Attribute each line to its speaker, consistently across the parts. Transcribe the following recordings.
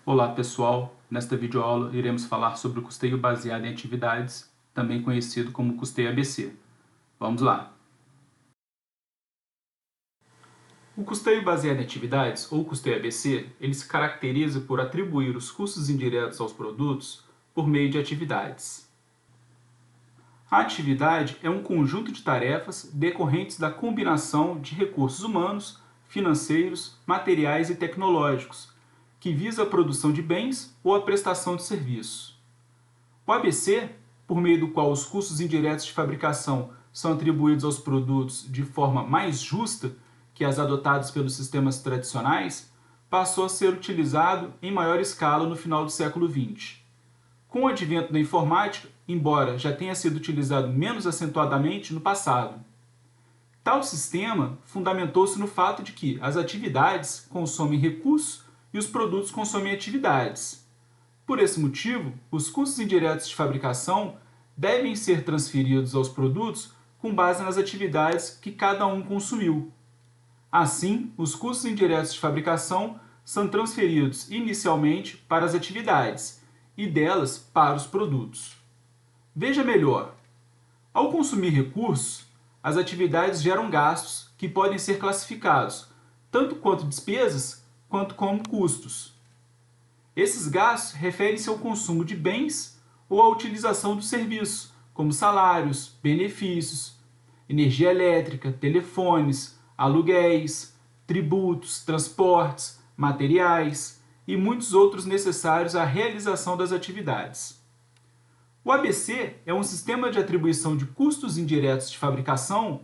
Speaker 1: Olá pessoal, nesta videoaula iremos falar sobre o custeio baseado em atividades, também conhecido como custeio ABC. Vamos lá! O custeio baseado em atividades, ou custeio ABC, ele se caracteriza por atribuir os custos indiretos aos produtos por meio de atividades. A atividade é um conjunto de tarefas decorrentes da combinação de recursos humanos, financeiros, materiais e tecnológicos, que visa a produção de bens ou a prestação de serviços. O ABC, por meio do qual os custos indiretos de fabricação são atribuídos aos produtos de forma mais justa que as adotadas pelos sistemas tradicionais, passou a ser utilizado em maior escala no final do século XX. Com o advento da informática, embora já tenha sido utilizado menos acentuadamente no passado. Tal sistema fundamentou-se no fato de que as atividades consomem recursos e os produtos consomem atividades. Por esse motivo, os custos indiretos de fabricação devem ser transferidos aos produtos com base nas atividades que cada um consumiu. Assim, os custos indiretos de fabricação são transferidos inicialmente para as atividades e delas para os produtos. Veja melhor. Ao consumir recursos, as atividades geram gastos que podem ser classificados tanto quanto despesas quanto como custos. Esses gastos referem-se ao consumo de bens ou à utilização dos serviços, como salários, benefícios, energia elétrica, telefones, aluguéis, tributos, transportes, materiais e muitos outros necessários à realização das atividades. O ABC é um sistema de atribuição de custos indiretos de fabricação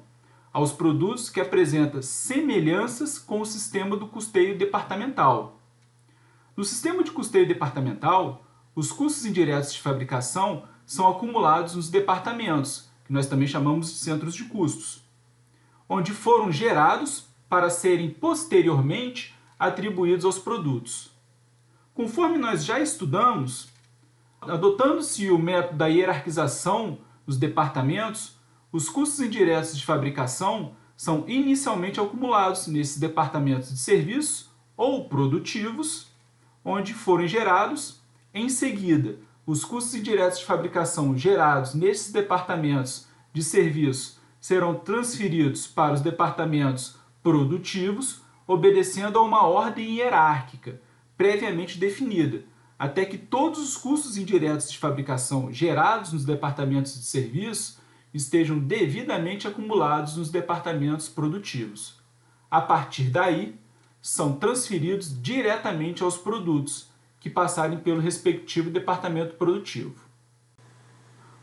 Speaker 1: aos produtos que apresenta semelhanças com o sistema do custeio departamental. No sistema de custeio departamental, os custos indiretos de fabricação são acumulados nos departamentos, que nós também chamamos de centros de custos, onde foram gerados para serem posteriormente atribuídos aos produtos. Conforme nós já estudamos, adotando-se o método da hierarquização dos departamentos, os custos indiretos de fabricação são inicialmente acumulados nesses departamentos de serviços ou produtivos, onde forem gerados. Em seguida, os custos indiretos de fabricação gerados nesses departamentos de serviço serão transferidos para os departamentos produtivos, obedecendo a uma ordem hierárquica previamente definida, até que todos os custos indiretos de fabricação gerados nos departamentos de serviço estejam devidamente acumulados nos departamentos produtivos. A partir daí, são transferidos diretamente aos produtos que passarem pelo respectivo departamento produtivo.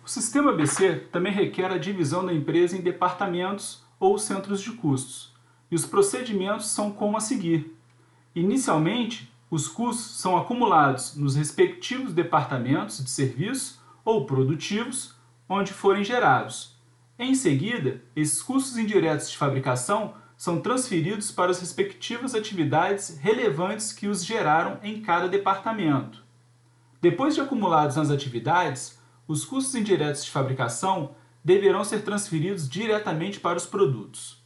Speaker 1: O sistema ABC também requer a divisão da empresa em departamentos ou centros de custos, e os procedimentos são como a seguir. Inicialmente, os custos são acumulados nos respectivos departamentos de serviço ou produtivos onde forem gerados. Em seguida, esses custos indiretos de fabricação são transferidos para as respectivas atividades relevantes que os geraram em cada departamento. Depois de acumulados nas atividades, os custos indiretos de fabricação deverão ser transferidos diretamente para os produtos.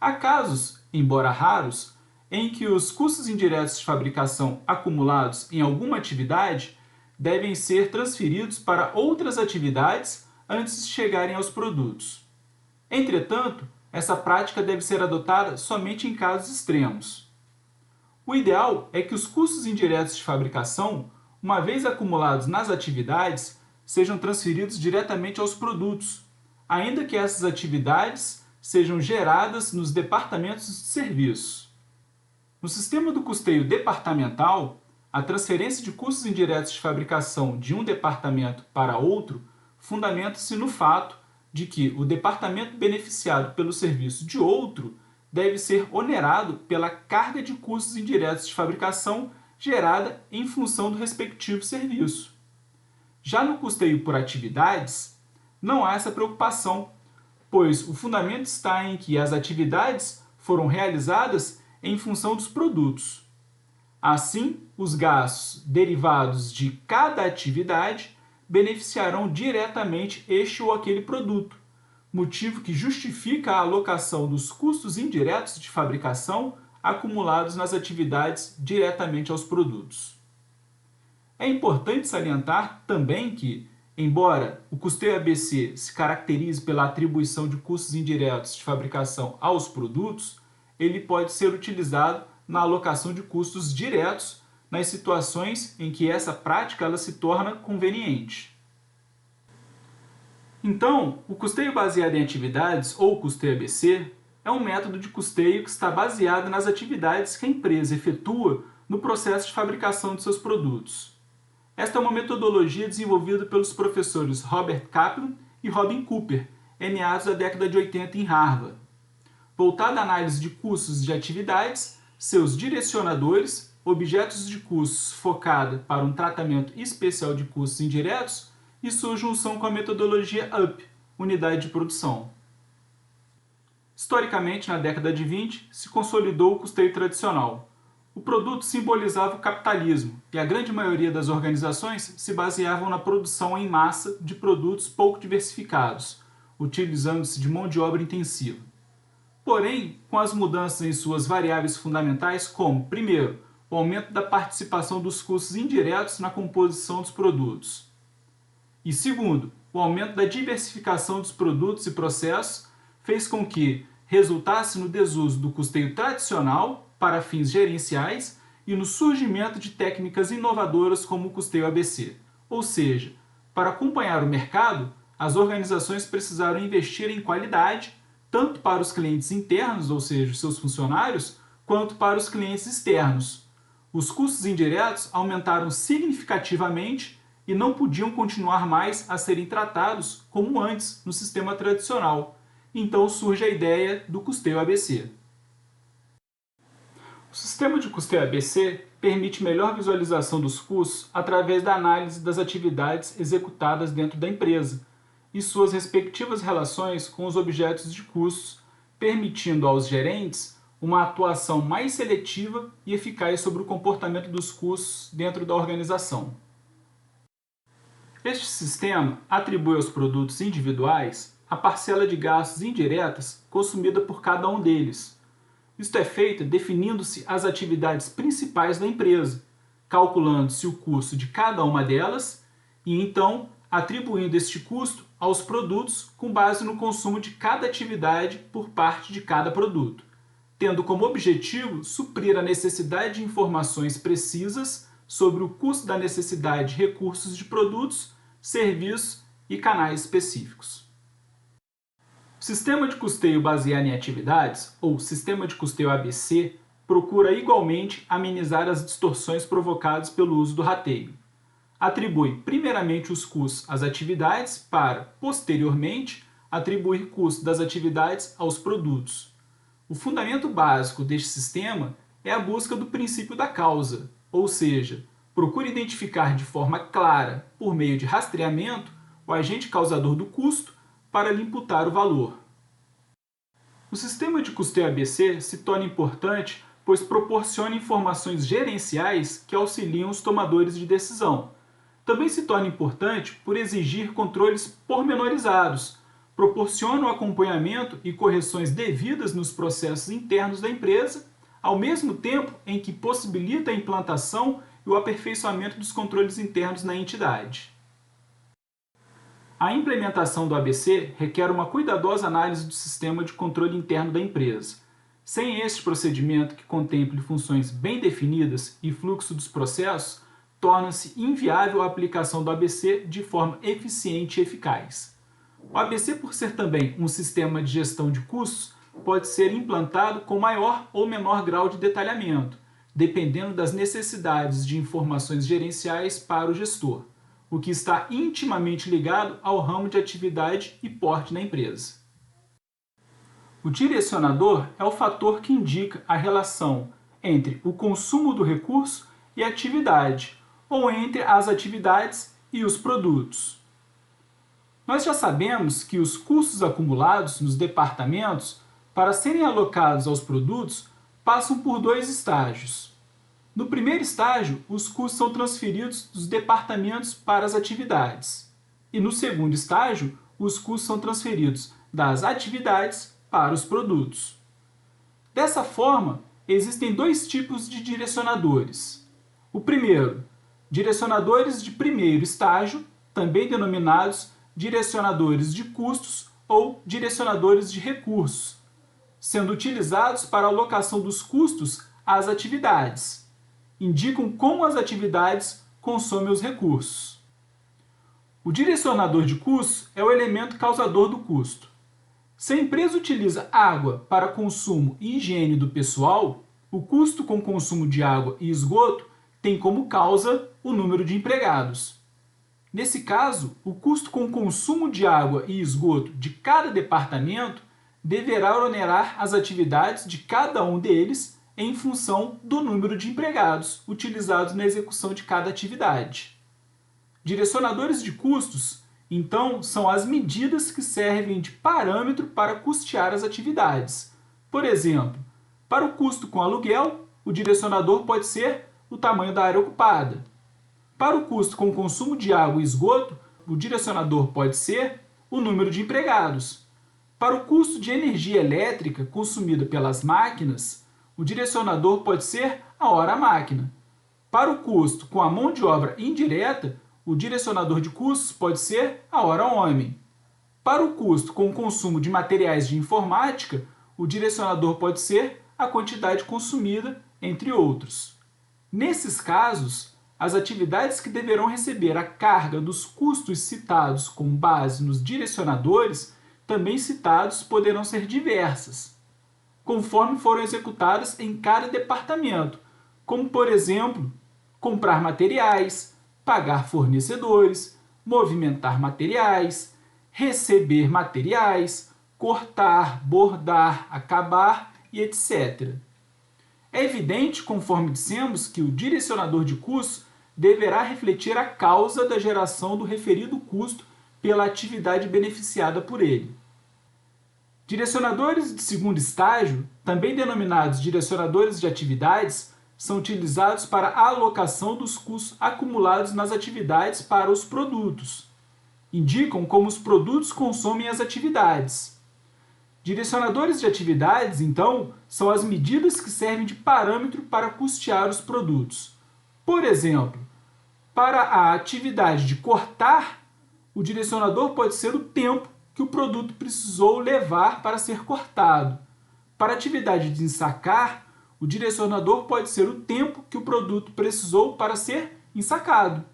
Speaker 1: Há casos, embora raros, em que os custos indiretos de fabricação acumulados em alguma atividade devem ser transferidos para outras atividades antes de chegarem aos produtos. Entretanto, essa prática deve ser adotada somente em casos extremos. O ideal é que os custos indiretos de fabricação, uma vez acumulados nas atividades, sejam transferidos diretamente aos produtos, ainda que essas atividades sejam geradas nos departamentos de serviço. No sistema do custeio departamental, a transferência de custos indiretos de fabricação de um departamento para outro fundamenta-se no fato de que o departamento beneficiado pelo serviço de outro deve ser onerado pela carga de custos indiretos de fabricação gerada em função do respectivo serviço. Já no custeio por atividades, não há essa preocupação, pois o fundamento está em que as atividades foram realizadas em função dos produtos. Assim, os gastos derivados de cada atividade beneficiarão diretamente este ou aquele produto, motivo que justifica a alocação dos custos indiretos de fabricação acumulados nas atividades diretamente aos produtos. É importante salientar também que, embora o custeio ABC se caracterize pela atribuição de custos indiretos de fabricação aos produtos, ele pode ser utilizado na alocação de custos diretos nas situações em que essa prática ela se torna conveniente. Então, o custeio baseado em atividades, ou custeio ABC, é um método de custeio que está baseado nas atividades que a empresa efetua no processo de fabricação de seus produtos. Esta é uma metodologia desenvolvida pelos professores Robert Kaplan e Robin Cooper, em meados da década de 80 em Harvard. Voltada à análise de custos de atividades, seus direcionadores, objetos de custos focada para um tratamento especial de custos indiretos e sua junção com a metodologia UP, unidade de produção. Historicamente, na década de 20, se consolidou o custeio tradicional. O produto simbolizava o capitalismo e a grande maioria das organizações se baseavam na produção em massa de produtos pouco diversificados, utilizando-se de mão de obra intensiva. Porém, com as mudanças em suas variáveis fundamentais, como, primeiro, o aumento da participação dos custos indiretos na composição dos produtos, e segundo, o aumento da diversificação dos produtos e processos, fez com que resultasse no desuso do custeio tradicional para fins gerenciais e no surgimento de técnicas inovadoras como o custeio ABC. Ou seja, para acompanhar o mercado, as organizações precisaram investir em qualidade, tanto para os clientes internos, ou seja, seus funcionários, quanto para os clientes externos. Os custos indiretos aumentaram significativamente e não podiam continuar mais a serem tratados como antes no sistema tradicional. Então surge a ideia do custeio ABC. O sistema de custeio ABC permite melhor visualização dos custos através da análise das atividades executadas dentro da empresa e suas respectivas relações com os objetos de custos, permitindo aos gerentes uma atuação mais seletiva e eficaz sobre o comportamento dos custos dentro da organização. Este sistema atribui aos produtos individuais a parcela de gastos indiretas consumida por cada um deles. Isto é feito definindo-se as atividades principais da empresa, calculando-se o custo de cada uma delas e, então, atribuindo este custo aos produtos com base no consumo de cada atividade por parte de cada produto, tendo como objetivo suprir a necessidade de informações precisas sobre o custo da necessidade de recursos de produtos, serviços e canais específicos. O sistema de custeio baseado em atividades, ou sistema de custeio ABC, procura igualmente amenizar as distorções provocadas pelo uso do rateio. Atribui primeiramente os custos às atividades para, posteriormente, atribuir custos das atividades aos produtos. O fundamento básico deste sistema é a busca do princípio da causa, ou seja, procura identificar de forma clara, por meio de rastreamento, o agente causador do custo para lhe imputar o valor. O sistema de custeio ABC se torna importante pois proporciona informações gerenciais que auxiliam os tomadores de decisão. Também se torna importante por exigir controles pormenorizados, proporciona o acompanhamento e correções devidas nos processos internos da empresa, ao mesmo tempo em que possibilita a implantação e o aperfeiçoamento dos controles internos na entidade. A implementação do ABC requer uma cuidadosa análise do sistema de controle interno da empresa. Sem este procedimento que contemple funções bem definidas e fluxo dos processos, torna-se inviável a aplicação do ABC de forma eficiente e eficaz. O ABC, por ser também um sistema de gestão de custos, pode ser implantado com maior ou menor grau de detalhamento, dependendo das necessidades de informações gerenciais para o gestor, o que está intimamente ligado ao ramo de atividade e porte da empresa. O direcionador é o fator que indica a relação entre o consumo do recurso e a atividade, ou entre as atividades e os produtos. Nós já sabemos que os custos acumulados nos departamentos, para serem alocados aos produtos, passam por dois estágios. No primeiro estágio, os custos são transferidos dos departamentos para as atividades. E no segundo estágio, os custos são transferidos das atividades para os produtos. Dessa forma, existem dois tipos de direcionadores. O primeiro direcionadores de primeiro estágio, também denominados direcionadores de custos ou direcionadores de recursos, sendo utilizados para a alocação dos custos às atividades. Indicam como as atividades consomem os recursos. O direcionador de custos é o elemento causador do custo. Se a empresa utiliza água para consumo e higiene do pessoal, o custo com consumo de água e esgoto tem como causa o número de empregados. Nesse caso, o custo com consumo de água e esgoto de cada departamento deverá onerar as atividades de cada um deles em função do número de empregados utilizados na execução de cada atividade. Direcionadores de custos, então, são as medidas que servem de parâmetro para custear as atividades. Por exemplo, para o custo com aluguel, o direcionador pode ser o tamanho da área ocupada. Para o custo com consumo de água e esgoto, o direcionador pode ser o número de empregados. Para o custo de energia elétrica consumida pelas máquinas, o direcionador pode ser a hora-máquina. Para o custo com a mão de obra indireta, o direcionador de custos pode ser a hora-homem. Para o custo com o consumo de materiais de informática, o direcionador pode ser a quantidade consumida, entre outros. Nesses casos, as atividades que deverão receber a carga dos custos citados com base nos direcionadores, também citados, poderão ser diversas, conforme foram executadas em cada departamento, como, por exemplo, comprar materiais, pagar fornecedores, movimentar materiais, receber materiais, cortar, bordar, acabar e etc. É evidente, conforme dissemos, que o direcionador de custos deverá refletir a causa da geração do referido custo pela atividade beneficiada por ele. Direcionadores de segundo estágio, também denominados direcionadores de atividades, são utilizados para a alocação dos custos acumulados nas atividades para os produtos. Indicam como os produtos consomem as atividades. Direcionadores de atividades, então, são as medidas que servem de parâmetro para custear os produtos. Por exemplo, para a atividade de cortar, o direcionador pode ser o tempo que o produto precisou levar para ser cortado. Para a atividade de ensacar, o direcionador pode ser o tempo que o produto precisou para ser ensacado.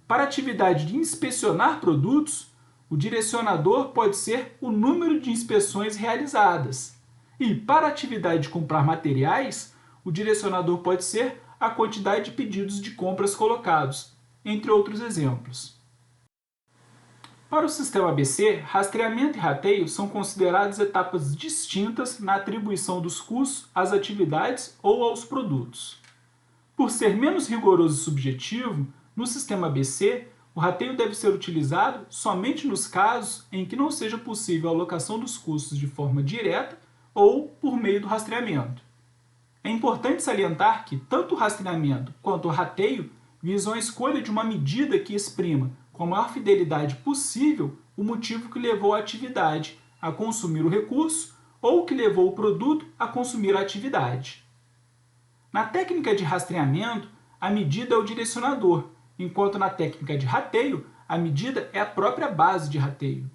Speaker 1: Para a atividade de inspecionar produtos, o direcionador pode ser o número de inspeções realizadas. E para a atividade de comprar materiais, o direcionador pode ser a quantidade de pedidos de compras colocados, entre outros exemplos. Para o sistema ABC, rastreamento e rateio são consideradas etapas distintas na atribuição dos custos às atividades ou aos produtos. Por ser menos rigoroso e subjetivo, no sistema ABC, o rateio deve ser utilizado somente nos casos em que não seja possível a alocação dos custos de forma direta ou por meio do rastreamento. É importante salientar que tanto o rastreamento quanto o rateio visam a escolha de uma medida que exprima com a maior fidelidade possível o motivo que levou a atividade a consumir o recurso ou que levou o produto a consumir a atividade. Na técnica de rastreamento, a medida é o direcionador, enquanto na técnica de rateio, a medida é a própria base de rateio.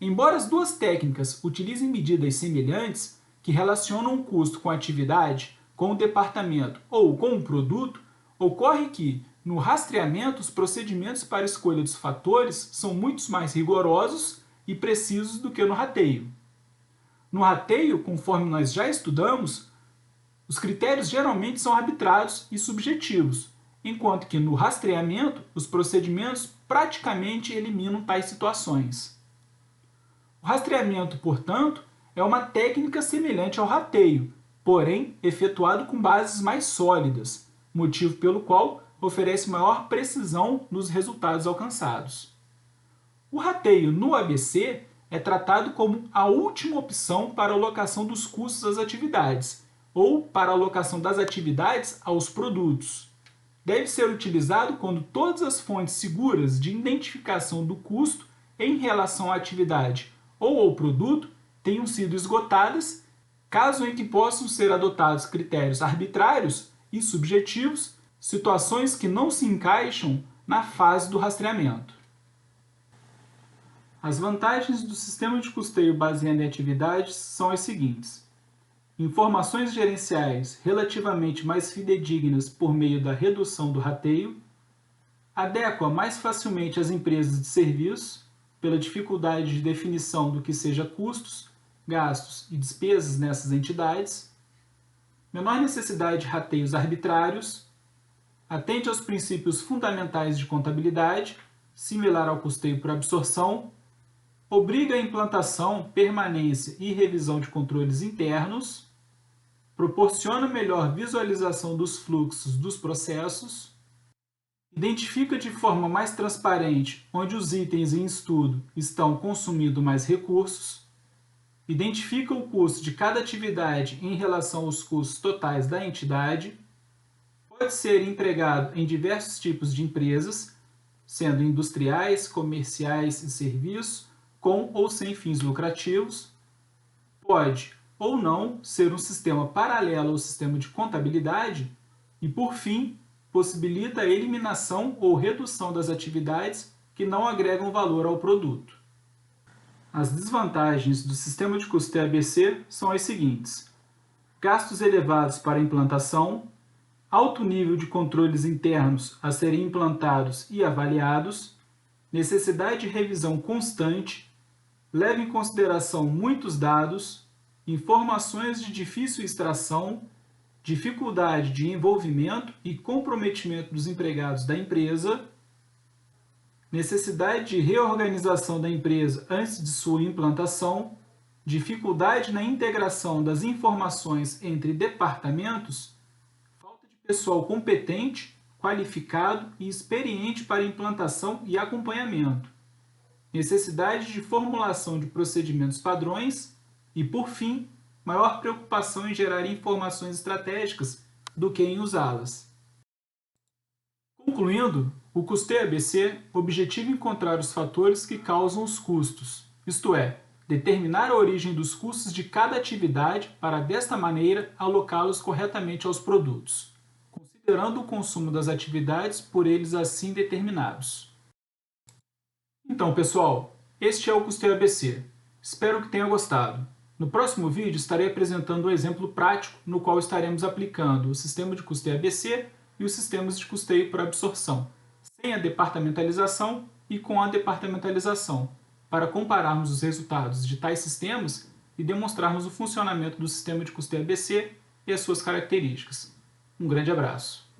Speaker 1: Embora as duas técnicas utilizem medidas semelhantes, que relacionam o custo com a atividade, com o departamento ou com o produto, ocorre que, no rastreamento, os procedimentos para a escolha dos fatores são muito mais rigorosos e precisos do que no rateio. No rateio, conforme nós já estudamos, os critérios geralmente são arbitrários e subjetivos, enquanto que no rastreamento, os procedimentos praticamente eliminam tais situações. O rastreamento, portanto, é uma técnica semelhante ao rateio, porém efetuado com bases mais sólidas, motivo pelo qual oferece maior precisão nos resultados alcançados. O rateio no ABC é tratado como a última opção para a alocação dos custos às atividades, ou para a alocação das atividades aos produtos. Deve ser utilizado quando todas as fontes seguras de identificação do custo em relação à atividade ou ao produto tenham sido esgotadas, caso em que possam ser adotados critérios arbitrários e subjetivos, situações que não se encaixam na fase do rastreamento. As vantagens do sistema de custeio baseado em atividades são as seguintes: informações gerenciais relativamente mais fidedignas por meio da redução do rateio, adequa mais facilmente às empresas de serviço, pela dificuldade de definição do que seja custos, gastos e despesas nessas entidades, menor necessidade de rateios arbitrários, atende aos princípios fundamentais de contabilidade, similar ao custeio por absorção, obriga a implantação, permanência e revisão de controles internos, proporciona melhor visualização dos fluxos dos processos, identifica de forma mais transparente onde os itens em estudo estão consumindo mais recursos, identifica o custo de cada atividade em relação aos custos totais da entidade, pode ser empregado em diversos tipos de empresas, sendo industriais, comerciais e serviços, com ou sem fins lucrativos, pode ou não ser um sistema paralelo ao sistema de contabilidade e, por fim, possibilita a eliminação ou redução das atividades que não agregam valor ao produto. As desvantagens do sistema de custeio ABC são as seguintes: gastos elevados para a implantação, alto nível de controles internos a serem implantados e avaliados, necessidade de revisão constante, leva em consideração muitos dados, informações de difícil extração, dificuldade de envolvimento e comprometimento dos empregados da empresa, necessidade de reorganização da empresa antes de sua implantação, dificuldade na integração das informações entre departamentos, falta de pessoal competente, qualificado e experiente para implantação e acompanhamento, necessidade de formulação de procedimentos padrões e, por fim, maior preocupação em gerar informações estratégicas do que em usá-las. Concluindo, o custeio ABC objetiva encontrar os fatores que causam os custos, isto é, determinar a origem dos custos de cada atividade para, desta maneira, alocá-los corretamente aos produtos, considerando o consumo das atividades por eles assim determinados. Então, pessoal, este é o custeio ABC. Espero que tenha gostado. No próximo vídeo estarei apresentando um exemplo prático no qual estaremos aplicando o sistema de custeio ABC e os sistemas de custeio por absorção, sem a departamentalização e com a departamentalização, para compararmos os resultados de tais sistemas e demonstrarmos o funcionamento do sistema de custeio ABC e as suas características. Um grande abraço!